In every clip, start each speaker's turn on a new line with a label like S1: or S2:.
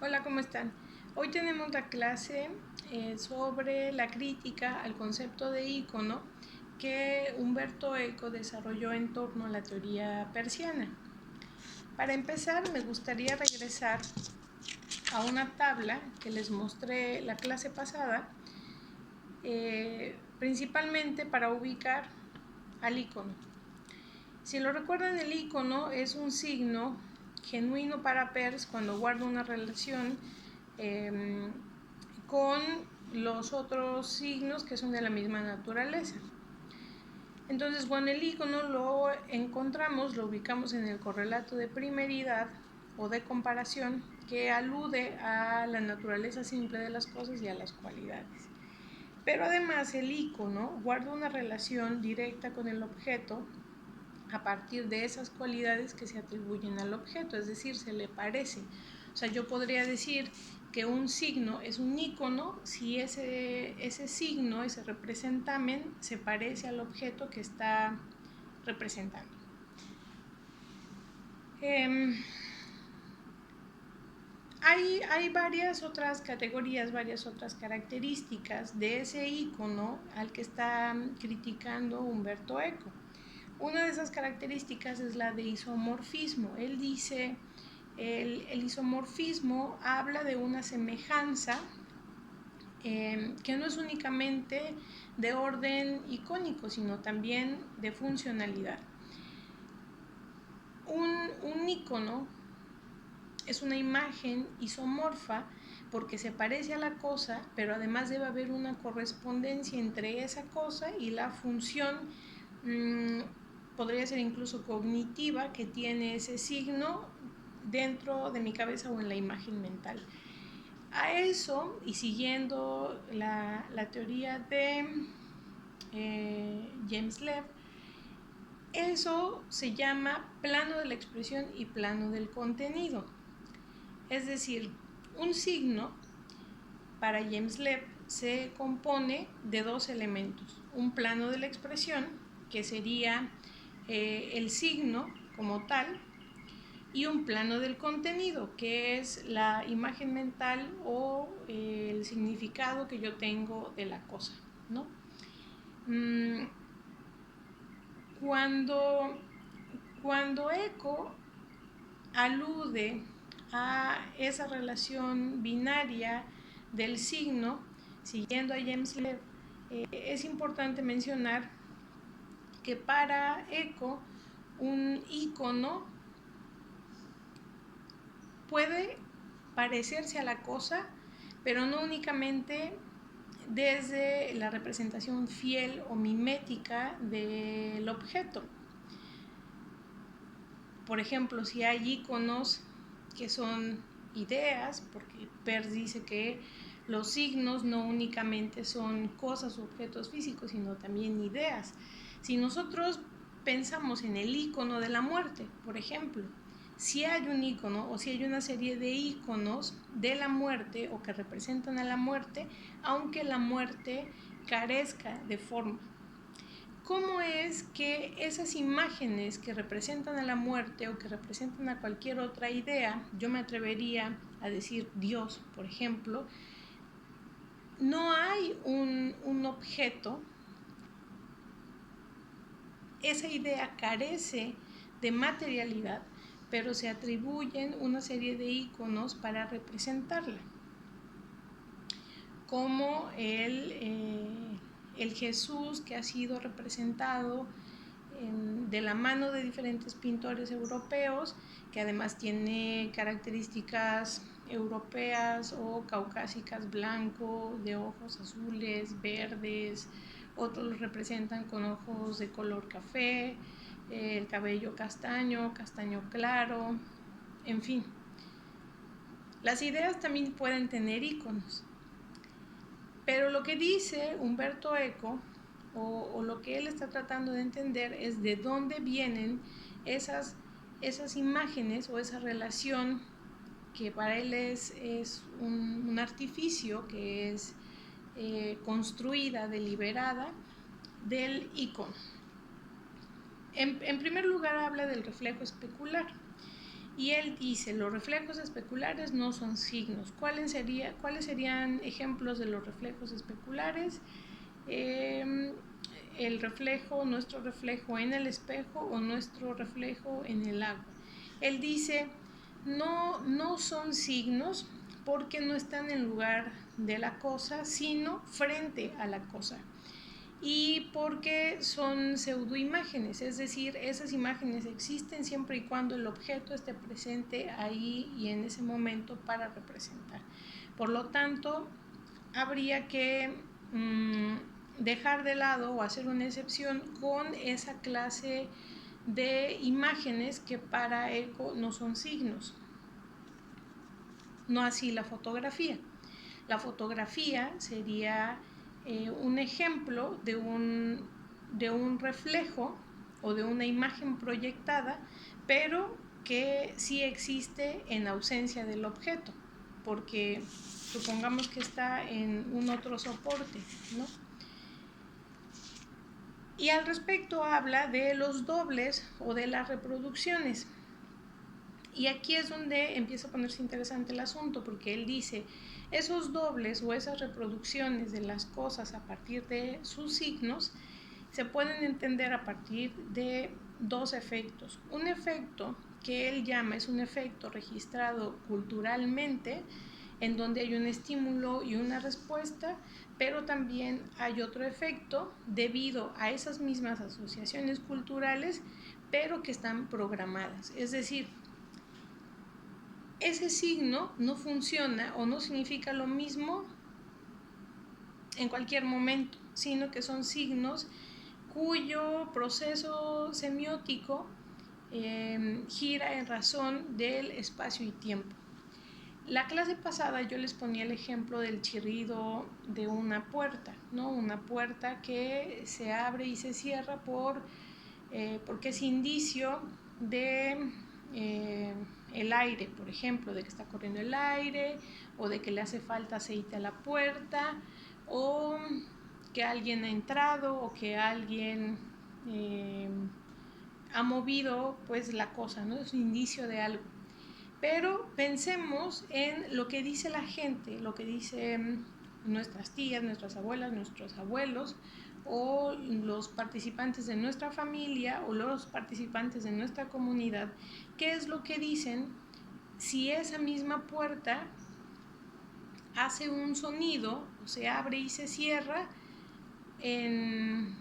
S1: Hola, ¿cómo están? Hoy tenemos la clase sobre la crítica al concepto de ícono que Umberto Eco desarrolló en torno a la teoría persiana. Para empezar, me gustaría regresar a una tabla que les mostré la clase pasada, principalmente para ubicar al ícono. Si lo recuerdan, el ícono es un signo genuino para Peirce cuando guarda una relación con los otros signos que son de la misma naturaleza. Entonces, cuando el ícono lo encontramos, lo ubicamos en el correlato de primeridad o de comparación que alude a la naturaleza simple de las cosas y a las cualidades. Pero además el ícono guarda una relación directa con el objeto a partir de esas cualidades que se atribuyen al objeto, es decir, se le parece. O sea, yo podría decir que un signo es un ícono si ese signo, ese representamen, se parece al objeto que está representando. Hay varias otras categorías, varias otras características de ese ícono al que está criticando Umberto Eco. Una de esas características es la de isomorfismo. Él dice, el isomorfismo habla de una semejanza que no es únicamente de orden icónico, sino también de funcionalidad. Un ícono es una imagen isomorfa porque se parece a la cosa, pero además debe haber una correspondencia entre esa cosa y la función, podría ser incluso cognitiva, que tiene ese signo dentro de mi cabeza o en la imagen mental. A eso, y siguiendo la teoría de James Lev, eso se llama plano de la expresión y plano del contenido. Es decir, un signo para James Lev se compone de dos elementos: un plano de la expresión, que sería el signo como tal, y un plano del contenido, que es la imagen mental o el significado que yo tengo de la cosa, ¿no? Cuando Eco alude a esa relación binaria del signo, siguiendo a James Lev, es importante mencionar que para Eco un ícono puede parecerse a la cosa, pero no únicamente desde la representación fiel o mimética del objeto. Por ejemplo, si hay íconos que son ideas, porque Peirce dice que los signos no únicamente son cosas o objetos físicos, sino también ideas. Si nosotros pensamos en el ícono de la muerte, por ejemplo, si hay un ícono o si hay una serie de íconos de la muerte o que representan a la muerte, aunque la muerte carezca de forma. ¿Cómo es que esas imágenes que representan a la muerte o que representan a cualquier otra idea, yo me atrevería a decir Dios, por ejemplo, no hay un objeto, esa idea carece de materialidad, pero se atribuyen una serie de íconos para representarla, como el Jesús que ha sido representado de la mano de diferentes pintores europeos, que además tiene características europeas o caucásicas: blanco, de ojos azules, verdes, otros los representan con ojos de color café, el cabello castaño, castaño claro, en fin. Las ideas también pueden tener iconos, pero lo que dice Umberto Eco, o lo que él está tratando de entender, es de dónde vienen esas imágenes o esa relación que para él es un artificio, que es construida, deliberada, del icono. En primer lugar, habla del reflejo especular. Y él dice, los reflejos especulares no son signos. ¿Cuáles serían ejemplos de los reflejos especulares? El reflejo, nuestro reflejo en el espejo o nuestro reflejo en el agua. Él dice, no son signos porque no están en lugar de la cosa, sino frente a la cosa. Y porque son pseudoimágenes, es decir, esas imágenes existen siempre y cuando el objeto esté presente ahí y en ese momento para representar. Por lo tanto, habría que dejar de lado o hacer una excepción con esa clase de imágenes que para Eco no son signos. No así la fotografía. La fotografía sería un ejemplo de un reflejo o de una imagen proyectada, pero que sí existe en ausencia del objeto, porque supongamos que está en un otro soporte, ¿no? Y al respecto habla de los dobles o de las reproducciones. Y aquí es donde empieza a ponerse interesante el asunto, porque él dice, esos dobles o esas reproducciones de las cosas a partir de sus signos se pueden entender a partir de dos efectos. Un efecto que él llama es un efecto registrado culturalmente, en donde hay un estímulo y una respuesta, pero también hay otro efecto debido a esas mismas asociaciones culturales, pero que están programadas. Es decir, ese signo no funciona o no significa lo mismo en cualquier momento, sino que son signos cuyo proceso semiótico gira en razón del espacio y tiempo. La clase pasada yo les ponía el ejemplo del chirrido de una puerta, ¿no? Una puerta que se abre y se cierra porque es indicio de el aire, por ejemplo, de que está corriendo el aire o de que le hace falta aceite a la puerta o que alguien ha entrado o que alguien ha movido pues la cosa, ¿no? Es un indicio de algo. Pero pensemos en lo que dice la gente, lo que dicen nuestras tías, nuestras abuelas, nuestros abuelos o los participantes de nuestra familia o los participantes de nuestra comunidad. ¿Qué es lo que dicen si esa misma puerta hace un sonido o se abre y se cierra en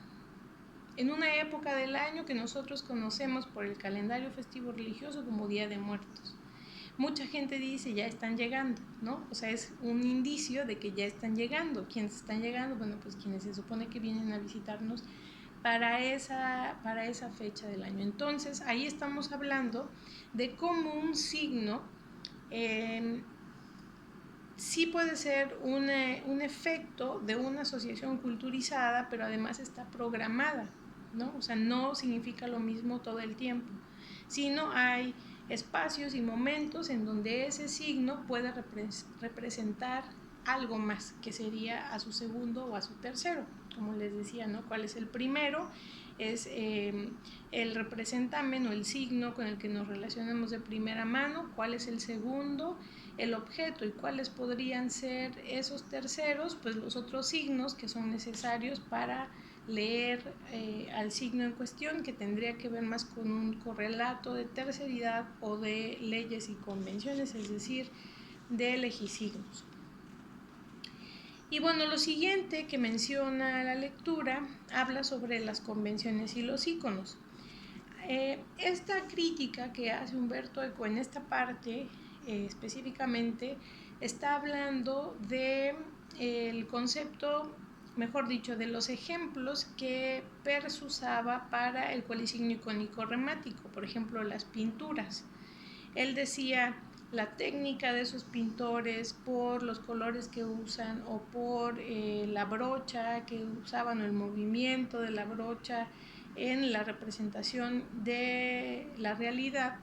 S1: una época del año que nosotros conocemos por el calendario festivo religioso como Día de Muertos? Mucha gente dice ya están llegando, ¿no? O sea, es un indicio de que ya están llegando. ¿Quiénes están llegando? Bueno, pues quienes se supone que vienen a visitarnos para esa fecha del año. Entonces, ahí estamos hablando de cómo un signo sí puede ser un efecto de una asociación culturizada, pero además está programada, ¿no? O sea, no significa lo mismo todo el tiempo, sino hay espacios y momentos en donde ese signo puede representar algo más, que sería a su segundo o a su tercero. Como les decía, ¿no? ¿Cuál es el primero? Es el representamen o el signo con el que nos relacionamos de primera mano. ¿Cuál es el segundo? El objeto. ¿Y cuáles podrían ser esos terceros? Pues los otros signos que son necesarios para leer al signo en cuestión, que tendría que ver más con un correlato de terceridad o de leyes y convenciones, es decir, de legisignos. Y bueno, lo siguiente que menciona la lectura habla sobre las convenciones y los íconos. Esta crítica que hace Umberto Eco en esta parte específicamente está hablando del concepto, mejor dicho, de los ejemplos que Peirce usaba para el cualisigno icónico remático, por ejemplo, las pinturas. Él decía la técnica de esos pintores por los colores que usan o por la brocha que usaban o el movimiento de la brocha en la representación de la realidad.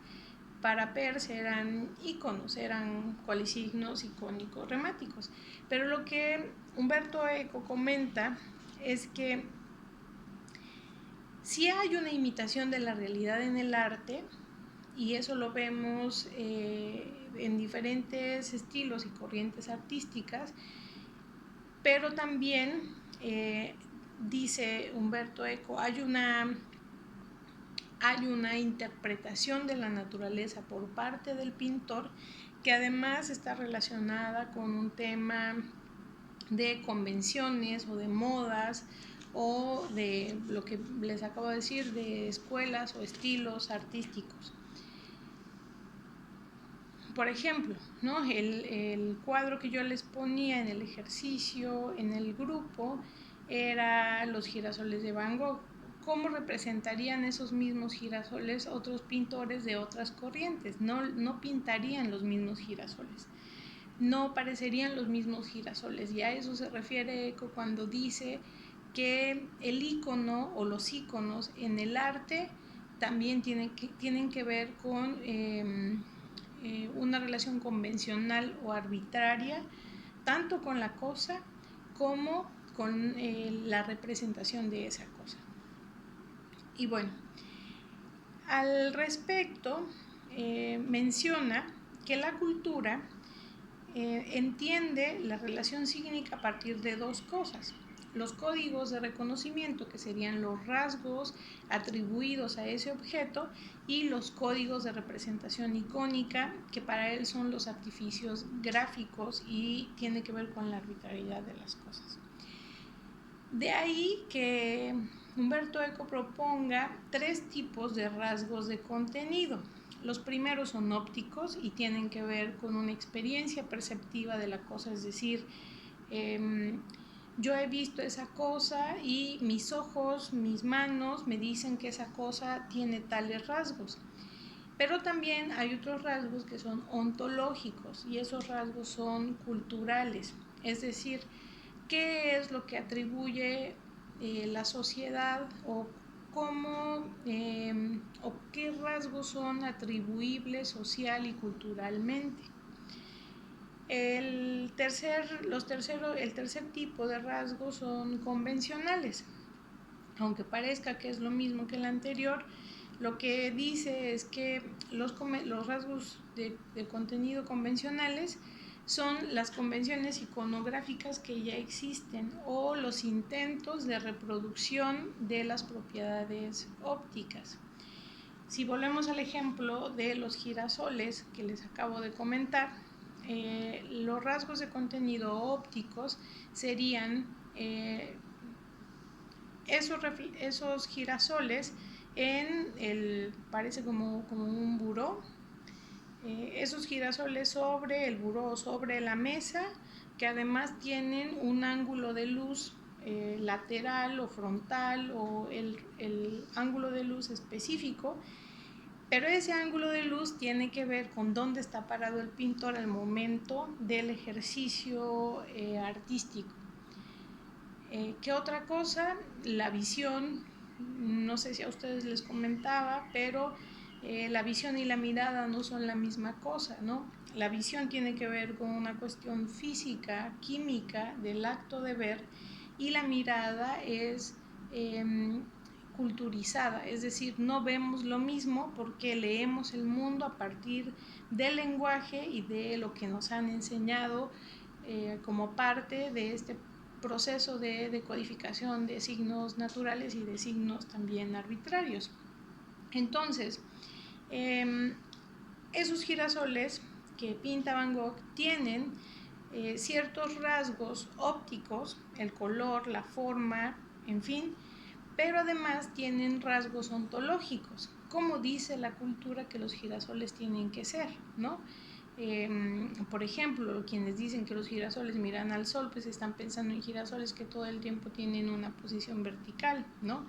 S1: Para Peirce eran íconos, eran cualisignos icónicos remáticos. Pero lo que Umberto Eco comenta es que si hay una imitación de la realidad en el arte y eso lo vemos en diferentes estilos y corrientes artísticas, pero también dice Umberto Eco, hay una interpretación de la naturaleza por parte del pintor que además está relacionada con un tema de convenciones o de modas o de lo que les acabo de decir, de escuelas o estilos artísticos. Por ejemplo, ¿no? el cuadro que yo les ponía en el ejercicio, en el grupo, era los girasoles de Van Gogh. ¿Cómo representarían esos mismos girasoles otros pintores de otras corrientes? No pintarían los mismos girasoles, no parecerían los mismos girasoles, y a eso se refiere Eco cuando dice que el icono o los iconos en el arte también tienen que ver con una relación convencional o arbitraria, tanto con la cosa como con la representación de esa cosa. Y bueno, al respecto menciona que la cultura entiende la relación sígnica a partir de dos cosas: los códigos de reconocimiento, que serían los rasgos atribuidos a ese objeto, y los códigos de representación icónica, que para él son los artificios gráficos y tiene que ver con la arbitrariedad de las cosas. De ahí que Umberto Eco proponga tres tipos de rasgos de contenido. Los primeros son ópticos y tienen que ver con una experiencia perceptiva de la cosa, es decir, yo he visto esa cosa y mis ojos, mis manos me dicen que esa cosa tiene tales rasgos. Pero también hay otros rasgos que son ontológicos, y esos rasgos son culturales, es decir, qué es lo que atribuye la sociedad o cómo o qué rasgos son atribuibles social y culturalmente. El tercer tipo de rasgos son convencionales. Aunque parezca que es lo mismo que el anterior, lo que dice es que los rasgos de contenido convencionales son las convenciones iconográficas que ya existen o los intentos de reproducción de las propiedades ópticas. Si volvemos al ejemplo de los girasoles que les acabo de comentar, los rasgos de contenido ópticos serían esos girasoles parece como un buró, esos girasoles sobre el buró, sobre la mesa, que además tienen un ángulo de luz lateral o frontal o el ángulo de luz específico, pero ese ángulo de luz tiene que ver con dónde está parado el pintor al momento del ejercicio artístico. ¿Qué otra cosa? La visión, no sé si a ustedes les comentaba, pero la visión y la mirada no son la misma cosa, ¿no? La visión tiene que ver con una cuestión física, química, del acto de ver, y la mirada es culturizada, es decir, no vemos lo mismo porque leemos el mundo a partir del lenguaje y de lo que nos han enseñado como parte de este proceso de decodificación de signos naturales y de signos también arbitrarios. Entonces, esos girasoles que pinta Van Gogh tienen ciertos rasgos ópticos, el color, la forma, en fin, pero además tienen rasgos ontológicos, como dice la cultura que los girasoles tienen que ser, ¿no? Por ejemplo, quienes dicen que los girasoles miran al sol, pues están pensando en girasoles que todo el tiempo tienen una posición vertical, ¿no?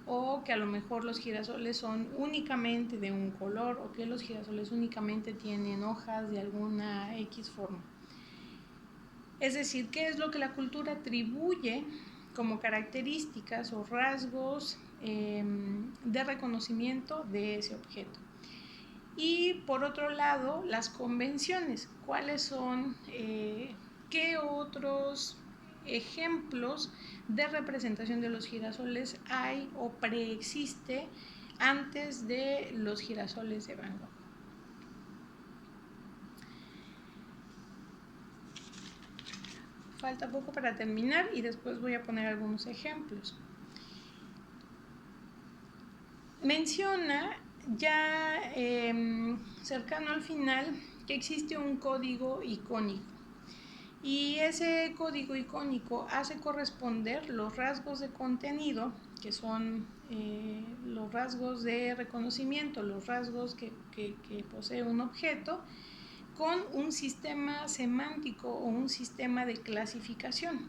S1: O que a lo mejor los girasoles son únicamente de un color, o que los girasoles únicamente tienen hojas de alguna X forma. Es decir, ¿qué es lo que la cultura atribuye como características o rasgos de reconocimiento de ese objeto? Y por otro lado, las convenciones. ¿Cuáles son, qué otros ejemplos de representación de los girasoles hay o preexiste antes de los girasoles de Van Gogh? falta poco para terminar y después voy a poner algunos ejemplos. Menciona ya cercano al final que existe un código icónico y ese código icónico hace corresponder los rasgos de contenido, que son los rasgos de reconocimiento, los rasgos que posee un objeto, con un sistema semántico o un sistema de clasificación.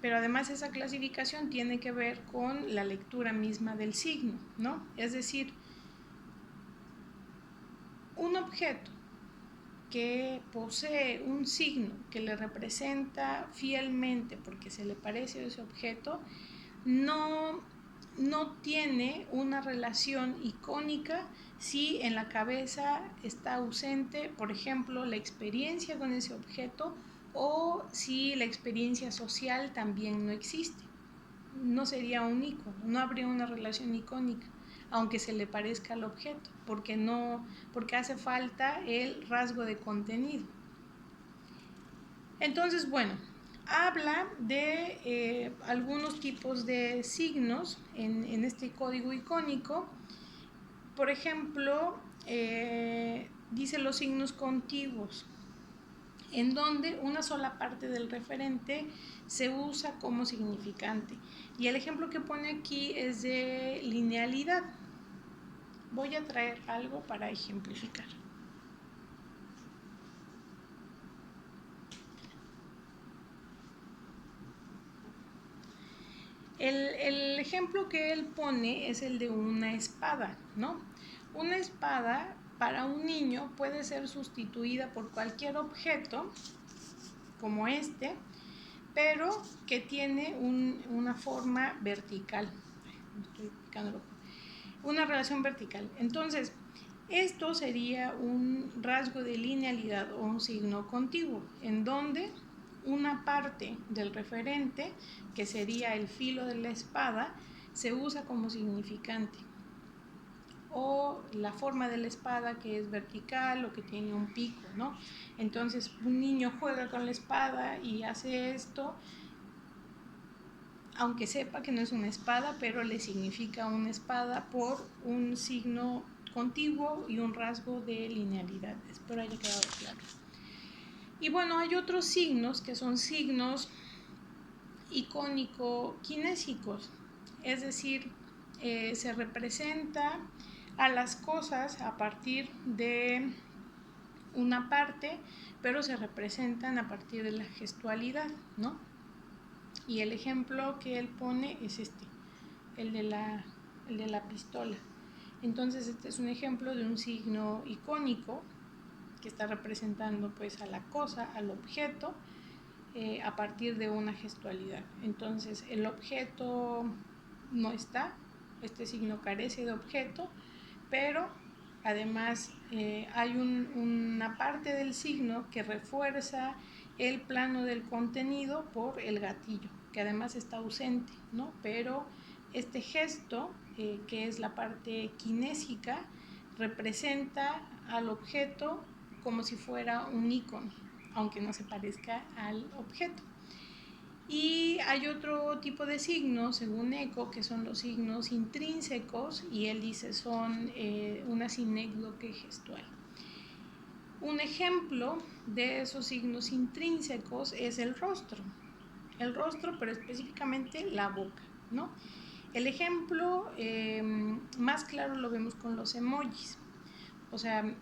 S1: Pero además esa clasificación tiene que ver con la lectura misma del signo, ¿no? Es decir, un objeto que posee un signo que le representa fielmente porque se le parece a ese objeto, no tiene una relación icónica si en la cabeza está ausente, por ejemplo, la experiencia con ese objeto o si la experiencia social también no existe. No sería un icono, no habría una relación icónica, aunque se le parezca al objeto, porque hace falta el rasgo de contenido. Entonces, bueno, habla de algunos tipos de signos en este código icónico. Por ejemplo, dice los signos contiguos, en donde una sola parte del referente se usa como significante. Y el ejemplo que pone aquí es de linealidad. Voy a traer algo para ejemplificar. El ejemplo que él pone es el de una espada, ¿no? Una espada para un niño puede ser sustituida por cualquier objeto, como este, pero que tiene una forma vertical. Estoy picando una relación vertical. Entonces, esto sería un rasgo de linealidad o un signo contiguo, en donde una parte del referente, que sería el filo de la espada, se usa como significante. O la forma de la espada, que es vertical o que tiene un pico, ¿no? Entonces, un niño juega con la espada y hace esto, aunque sepa que no es una espada, pero le significa una espada por un signo contiguo y un rasgo de linealidad. Espero haya quedado claro. Y bueno, hay otros signos que son signos icónico-kinésicos, es decir, se representa a las cosas a partir de una parte, pero se representan a partir de la gestualidad, ¿no? Y el ejemplo que él pone es este, el de la pistola. Entonces este es un ejemplo de un signo icónico que está representando pues a la cosa, al objeto, a partir de una gestualidad. Entonces el objeto no está, este signo carece de objeto, pero además hay una parte del signo que refuerza el plano del contenido por el gatillo, que además está ausente, ¿no? Pero este gesto, que es la parte kinésica, representa al objeto como si fuera un icono, aunque no se parezca al objeto. Y hay otro tipo de signos, según Eco, que son los signos intrínsecos, y él dice son una sinécdoque gestual. Un ejemplo de esos signos intrínsecos es el rostro, pero específicamente la boca, ¿no? El ejemplo más claro lo vemos con los emojis, o sea,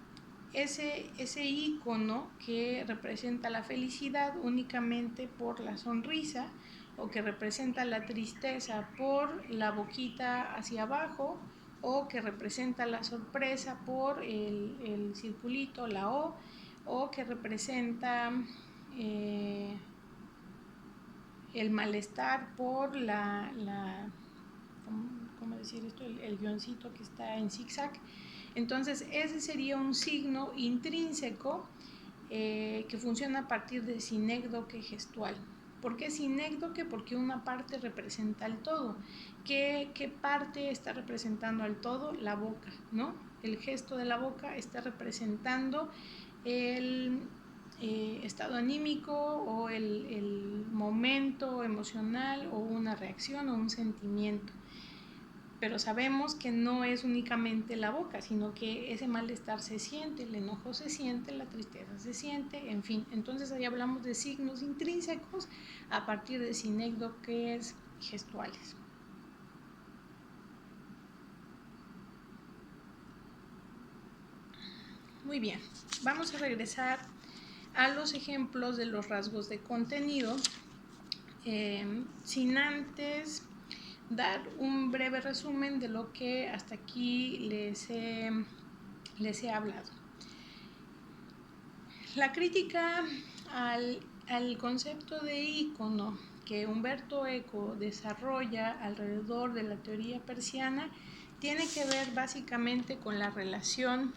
S1: ese icono que representa la felicidad únicamente por la sonrisa, o que representa la tristeza por la boquita hacia abajo, o que representa la sorpresa por el circulito, la o que representa el malestar por ¿cómo decir esto? El guioncito que está en zigzag. Entonces ese sería un signo intrínseco que funciona a partir de sinécdoque gestual. ¿Por qué sinécdoque? Porque una parte representa el todo. ¿Qué parte está representando al todo? La boca, ¿no? El gesto de la boca está representando estado anímico o el momento emocional o una reacción o un sentimiento. Pero sabemos que no es únicamente la boca, sino que ese malestar se siente, el enojo se siente, la tristeza se siente, en fin. Entonces ahí hablamos de signos intrínsecos a partir de sinécdoques gestuales. Muy bien, vamos a regresar a los ejemplos de los rasgos de contenido, sin antes dar un breve resumen de lo que hasta aquí les he hablado. La crítica al concepto de ícono que Umberto Eco desarrolla alrededor de la teoría persiana tiene que ver básicamente con la relación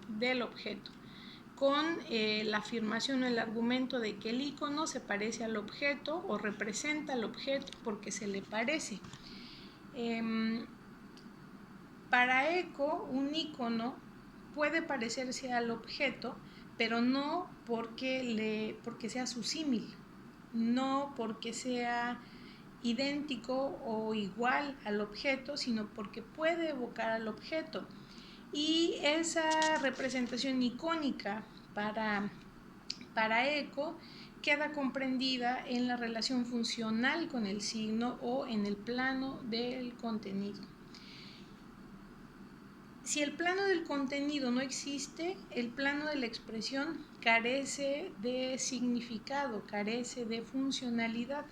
S1: del objeto, con la afirmación o el argumento de que el ícono se parece al objeto o representa al objeto porque se le parece. Para Eco, un ícono puede parecerse al objeto, pero no porque sea su símil, no porque sea idéntico o igual al objeto, sino porque puede evocar al objeto. Y esa representación icónica para Eco queda comprendida en la relación funcional con el signo o en el plano del contenido. Si el plano del contenido no existe, el plano de la expresión carece de significado, carece de funcionalidad.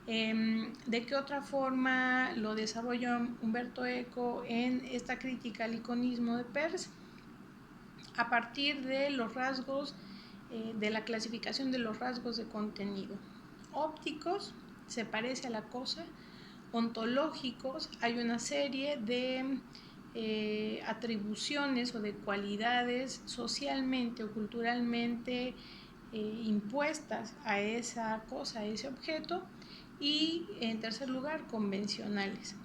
S1: ¿De qué otra forma lo desarrolla Umberto Eco en esta crítica al iconismo de Peirce? A partir de los rasgos, de la clasificación de los rasgos de contenido. Ópticos, se parece a la cosa. Ontológicos, hay una serie de atribuciones o de cualidades socialmente o culturalmente impuestas a esa cosa, a ese objeto. Y en tercer lugar, convencionales.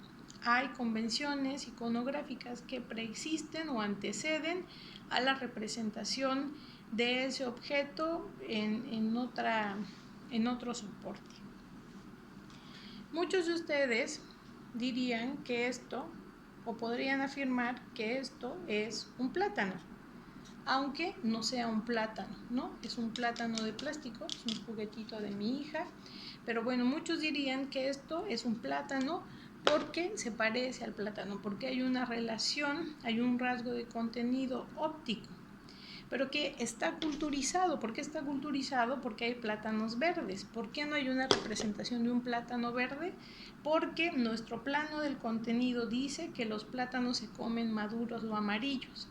S1: Hay convenciones iconográficas que preexisten o anteceden a la representación de ese objeto en otro soporte. Muchos de ustedes dirían que esto, o podrían afirmar que esto es un plátano, aunque no sea un plátano, ¿no? Es un plátano de plástico, es un juguetito de mi hija, pero bueno, muchos dirían que esto es un plátano porque se parece al plátano, porque hay una relación, hay un rasgo de contenido óptico, pero que está culturizado. ¿Por qué está culturizado? Porque hay plátanos verdes. ¿Por qué no hay una representación de un plátano verde? Porque nuestro plano del contenido dice que los plátanos se comen maduros o amarillos.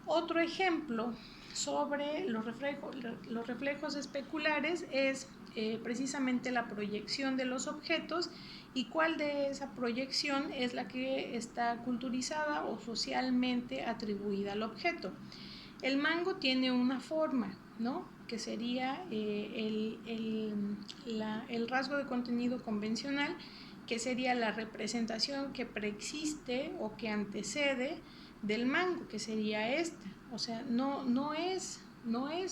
S1: Otro ejemplo sobre los reflejos especulares es precisamente la proyección de los objetos y cuál de esa proyección es la que está culturizada o socialmente atribuida al objeto. El mango tiene una forma, ¿no? Que sería el rasgo de contenido convencional, que sería la representación que preexiste o que antecede del mango, que sería esta. O sea, no es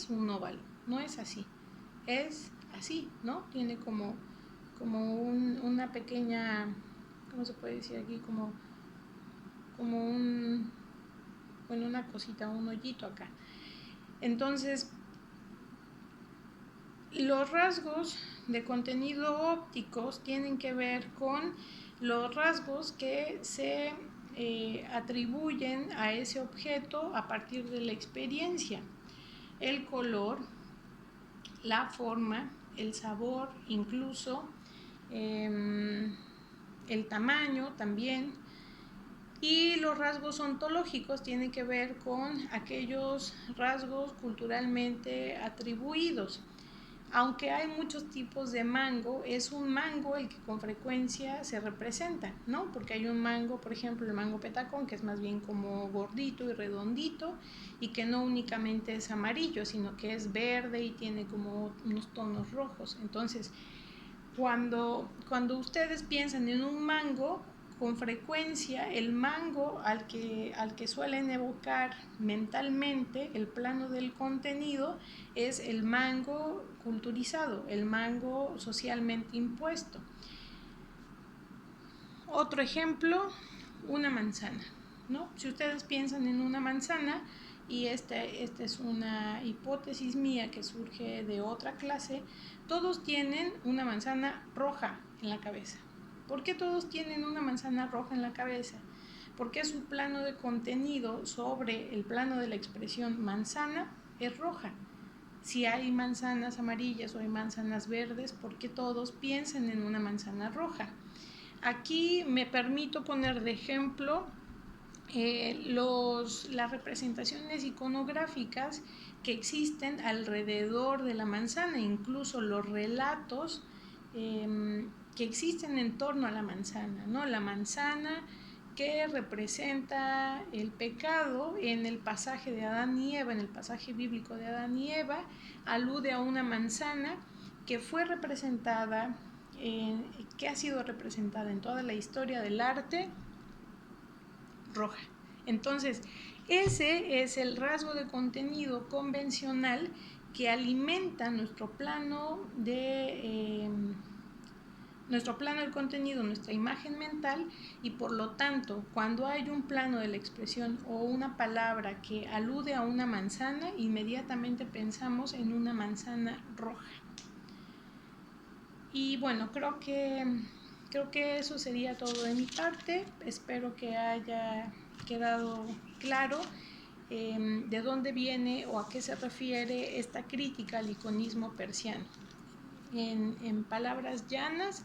S1: un óvalo, no es así, es así, ¿no? Tiene como una pequeña, ¿cómo se puede decir aquí? Como una cosita, un hoyito acá. Entonces, los rasgos de contenido ópticos tienen que ver con los rasgos que se atribuyen a ese objeto a partir de la experiencia. El color, la forma, el sabor, incluso el tamaño también. Y los rasgos ontológicos tienen que ver con aquellos rasgos culturalmente atribuidos. Aunque hay muchos tipos de mango, es un mango el que con frecuencia se representa, ¿no? Porque hay un mango, por ejemplo, el mango petacón, que es más bien como gordito y redondito y que no únicamente es amarillo, sino que es verde y tiene como unos tonos rojos. Entonces, cuando ustedes piensan en un mango, con frecuencia el mango al que suelen evocar mentalmente el plano del contenido es el mango culturizado, el mango socialmente impuesto. Otro ejemplo, una manzana, ¿no? Si ustedes piensan en una manzana, y esta es una hipótesis mía que surge de otra clase, todos tienen una manzana roja en la cabeza. ¿Por qué todos tienen una manzana roja en la cabeza? Porque su plano de contenido sobre el plano de la expresión manzana es roja. Si hay manzanas amarillas o hay manzanas verdes, ¿por qué todos piensan en una manzana roja? Aquí me permito poner de ejemplo las representaciones iconográficas que existen alrededor de la manzana, incluso los relatos que existen en torno a la manzana, ¿no? La manzana que representa el pecado en el pasaje de Adán y Eva, en el pasaje bíblico de Adán y Eva, alude a una manzana que fue representada, que ha sido representada en toda la historia del arte roja. Entonces, ese es el rasgo de contenido convencional que alimenta nuestro plano del contenido, nuestra imagen mental, y por lo tanto, cuando hay un plano de la expresión o una palabra que alude a una manzana, inmediatamente pensamos en una manzana roja. Y bueno, creo que eso sería todo de mi parte. Espero que haya quedado claro de dónde viene o a qué se refiere esta crítica al iconismo persiano. En palabras llanas,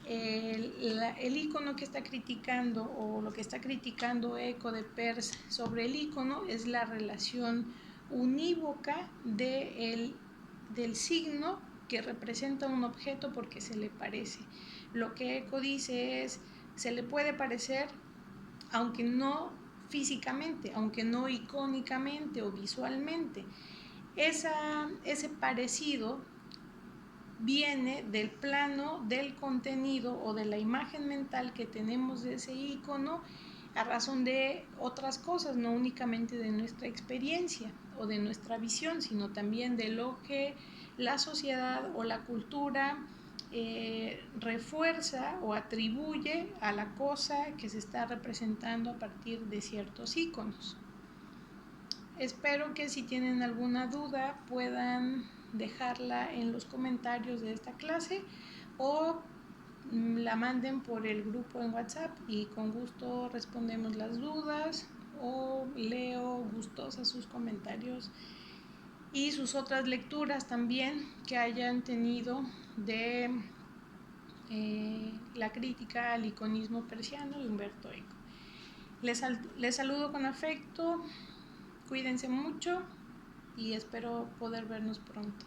S1: el icono que está criticando, o lo que está criticando Eco de Peirce sobre el icono, es la relación unívoca del signo que representa un objeto porque se le parece. Lo que Eco dice es, se le puede parecer, aunque no físicamente, aunque no icónicamente o visualmente. Ese parecido viene del plano del contenido o de la imagen mental que tenemos de ese icono a razón de otras cosas, no únicamente de nuestra experiencia o de nuestra visión, sino también de lo que la sociedad o la cultura refuerza o atribuye a la cosa que se está representando a partir de ciertos iconos. Espero que si tienen alguna duda puedan dejarla en los comentarios de esta clase o la manden por el grupo en WhatsApp y con gusto respondemos las dudas o leo gustosa sus comentarios y sus otras lecturas también que hayan tenido de la crítica al iconismo persiano de Umberto Eco. Les saludo con afecto, cuídense mucho y espero poder vernos pronto.